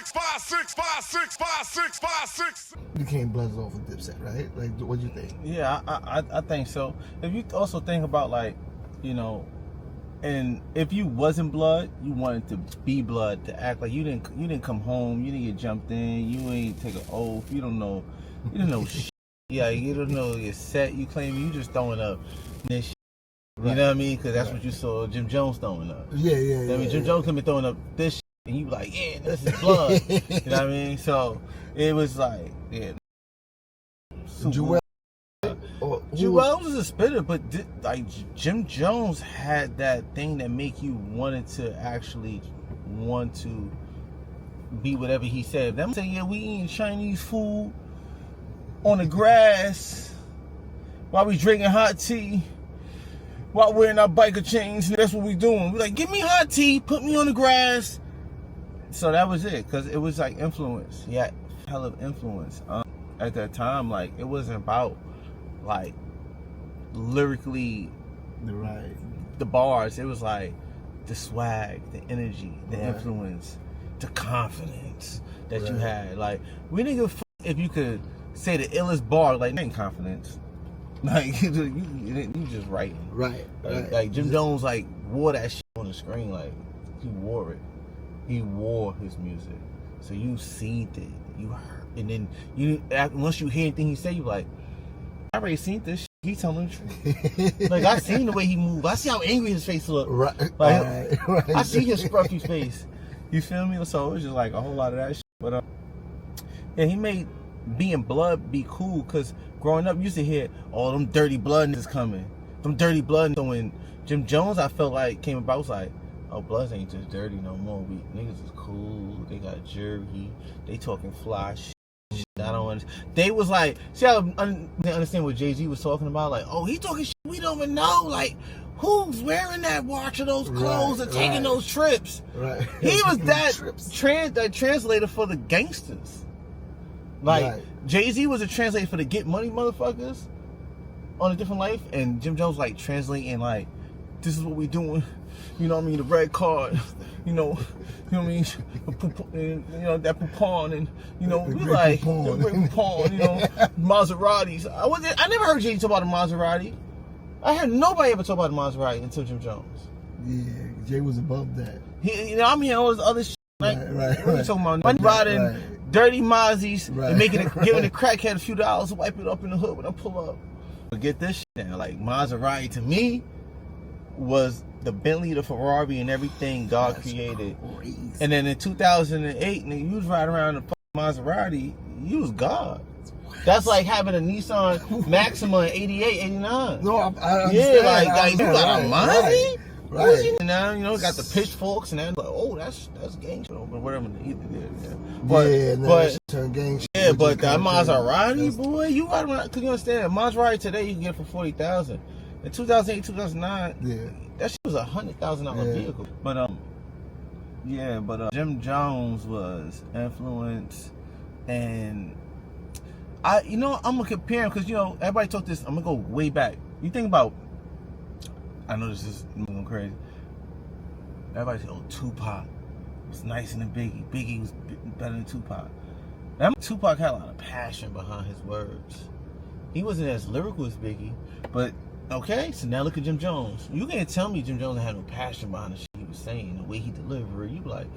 65656565656. Became Bloods off of Dipset, right? Like, what do you think? Yeah, I think so. If you also think about, like, you know, and if you wasn't Blood, you wanted to be Blood, to act like you didn't come home, you didn't get jumped in, you ain't take an oath, you don't know shit. Yeah, you don't know your set. You claim you just throwing up this shit. Right. You know what I mean? Because that's what you saw Jim Jones throwing up. Yeah. I mean, Jim Jones could be throwing up this shit, and you be like, yeah, this is Blood. You know what I mean? So it was like, yeah. Jewel. Jewel was a spitter, but like Jim Jones had that thing that make you wanted to actually want to be whatever he said. Them say, yeah, we eating Chinese food on the grass while we drinking hot tea, while wearing our biker chains. That's what we doing. We like, give me hot tea, put me on the grass. So that was it, because it was like influence. He had hell of influence at that time. Like, it wasn't about like lyrically the bars. It was like the swag, the energy, the influence, the confidence that you had. Like, we didn't give a fuck if you could say the illest bar, like, ain't confidence. Like, you just writing. Right. Like Jim Jones, like, wore that shit on the screen. Like, he wore it. He wore his music. So you seen it, you heard, and then once you hear anything he say, you like, I already seen this shit. He telling the truth. Like, I seen the way he moved. I see how angry his face look. Right. Like, I see his scruffy face. You feel me? So it was just like a whole lot of that shit. But yeah, he made being Blood be cool, because growing up you used to hear all them dirty blood niggas coming. Them dirty blood. So when Jim Jones, I felt like, came about, I was like, oh, Bloods ain't just dirty no more. Niggas is cool. They got jury. They talking fly shit. I don't understand. They was like, see how they understand what Jay-Z was talking about? Like, oh, he talking shit we don't even know. Like, who's wearing that watch or those clothes and taking those trips? Right. He was that translator for the Gangsters. Like, Jay-Z was a translator for the Get Money motherfuckers on A Different Life, and Jim Jones like translating like, this is what we doing. You know what I mean? The red card. You know what I mean? You know, that Poupon, and you know, we like the great Poupon, you know, Maseratis. I never heard Jay talk about a Maserati. I heard nobody ever talk about a Maserati until Jim Jones. Yeah, Jay was above that. You know, I'm hearing all this other shit. Like, what are you talking about? Money riding dirty Mazis and giving the crackhead a few dollars, wipe it up in the hood when I pull up. But get this shit now, like, Maserati to me was the Bentley, the Ferrari, and everything God created. Crazy. And then in 2008, nigga, you was riding around in a Maserati, you was God. That's like having a Nissan Maxima in 88, 89. No, I understand. Yeah, like you got a Mazda? Right. Now, you know, got the pitchforks and then like, oh, that's gangster, but whatever either did. Yeah. But turn gangster. Yeah, but that Maserati, boy, you ride around. Cause you understand, Maserati today you can get for $40,000. In 2008, 2009, that shit was $100,000 vehicle. But Jim Jones was influenced, and I'm gonna compare him, because you know everybody talk this. I'm gonna go way back. You think about. I know this is going crazy. Everybody said, oh, Tupac was nicer than Biggie. Biggie was better than Tupac. Now, Tupac had a lot of passion behind his words. He wasn't as lyrical as Biggie, but okay, so now look at Jim Jones. You can't tell me Jim Jones had no passion behind the shit he was saying, the way he delivered it. You be like,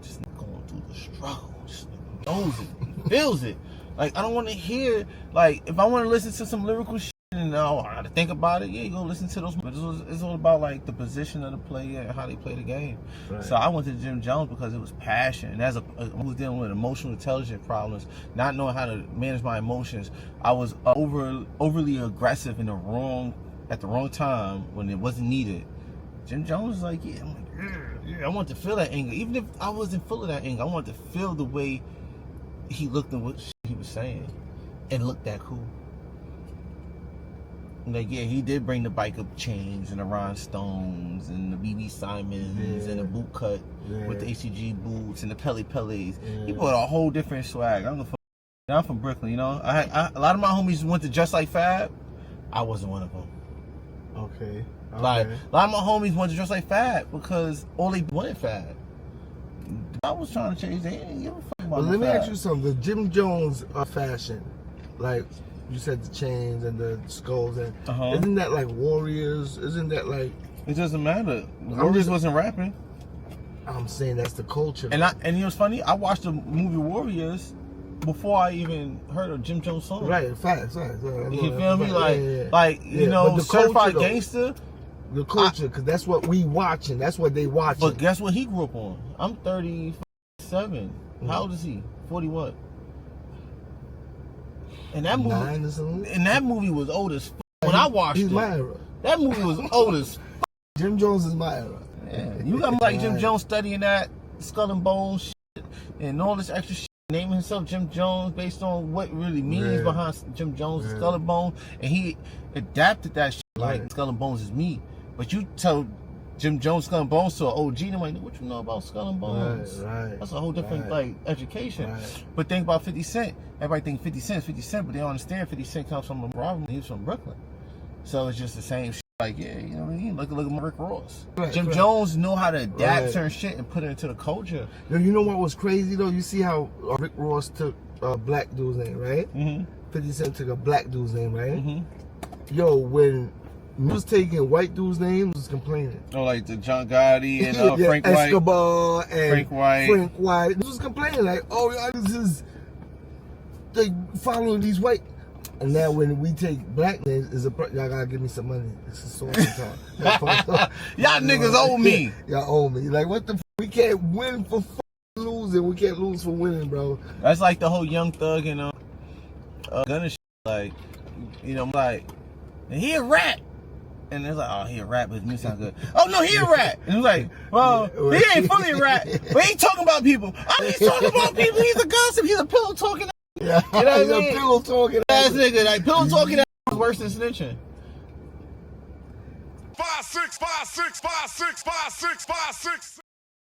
just going through the struggle. Just knows it. He feels it. Like, I don't want to hear, like, if I want to listen to some lyrical shit, and I had to think about it. Yeah, you go listen to those. But it's all about like the position of the player and how they play the game. Right. So I went to Jim Jones because it was passion. And as who was dealing with emotional intelligence problems, not knowing how to manage my emotions, I was overly aggressive at the wrong time when it wasn't needed. Jim Jones was like, yeah, I'm like, yeah, I want to feel that anger. Even if I wasn't full of that anger, I wanted to feel the way he looked and what he was saying, and looked that cool. Like, yeah, he did bring the bike up chains and the rhinestones and the BB Simons and the boot cut with the ACG boots and the Pele Peles. He brought a whole different swag. I'm from Brooklyn, you know. A lot of my homies went to Just Like Fab. I wasn't one of them. Okay. Like, a lot of my homies went to Just Like Fab because all they wanted Fab. I was trying to change. They didn't give a fuck about But the let me fad. ask you something. The Jim Jones fashion, like you said, the chains and the skulls, and isn't that like Warriors? Isn't that like? It doesn't matter. Warriors wasn't rapping. I'm saying that's the culture. And you know what's funny? I watched the movie Warriors before I even heard of Jim Jones' song. Right, facts. You feel me? Like you know, Certified Gangster. The culture, because that's what we watching. That's what they watching. But guess what he grew up on? I'm 37. How old is he? 41. And that movie was old as fuck. When I watched it, my era. That movie was old as fuck. Jim Jones is my era. Yeah. You got like Jim Jones studying that Skull and Bones shit and all this extra shit, naming himself Jim Jones based on what really means behind Jim Jones' Skull and Bones, and he adapted that shit like Skull and Bones is me. But you tell Jim Jones Skull and Bones to an OG, and I'm like, what you know about Skull and Bones? Right. That's a whole different like education. But think about 50 Cent. Everybody think 50 Cent, but they don't understand 50 Cent comes from a problem. He's from Brooklyn. So it's just the same shit. Like, yeah, you know what I mean? Look at Rick Ross. Jim Jones know how to adapt certain shit and put it into the culture. You know what was crazy though? You see how Rick Ross took a black dude's name, right? 50 Cent took a black dude's name, right? Yo, when he was taking white dude's name, was complaining. Oh, like the John Gotti and Frank White. Escobar and Frank White. He was complaining like, oh, y'all this is they following these white. And now when we take black names, y'all gotta give me some money. This is so talk. Y'all niggas owe me. Y'all owe me. Like what the? We can't win for losing. We can't lose for winning, bro. That's like the whole Young Thug and Gunna shit. Like, you know, like, and he a rap. And it's like, oh, he a rap, but his music sound good. Oh no, he a rap. And it's like, well, he ain't fully a rap, but he ain't talking about people. He's talking about people. He's a gossip. He's a pillow talking. Yeah, you know what I mean? Pillow talking ass nigga. Like pillow talking ass is worse than snitching. 5 6 5 6 5 6 5 6 5 6.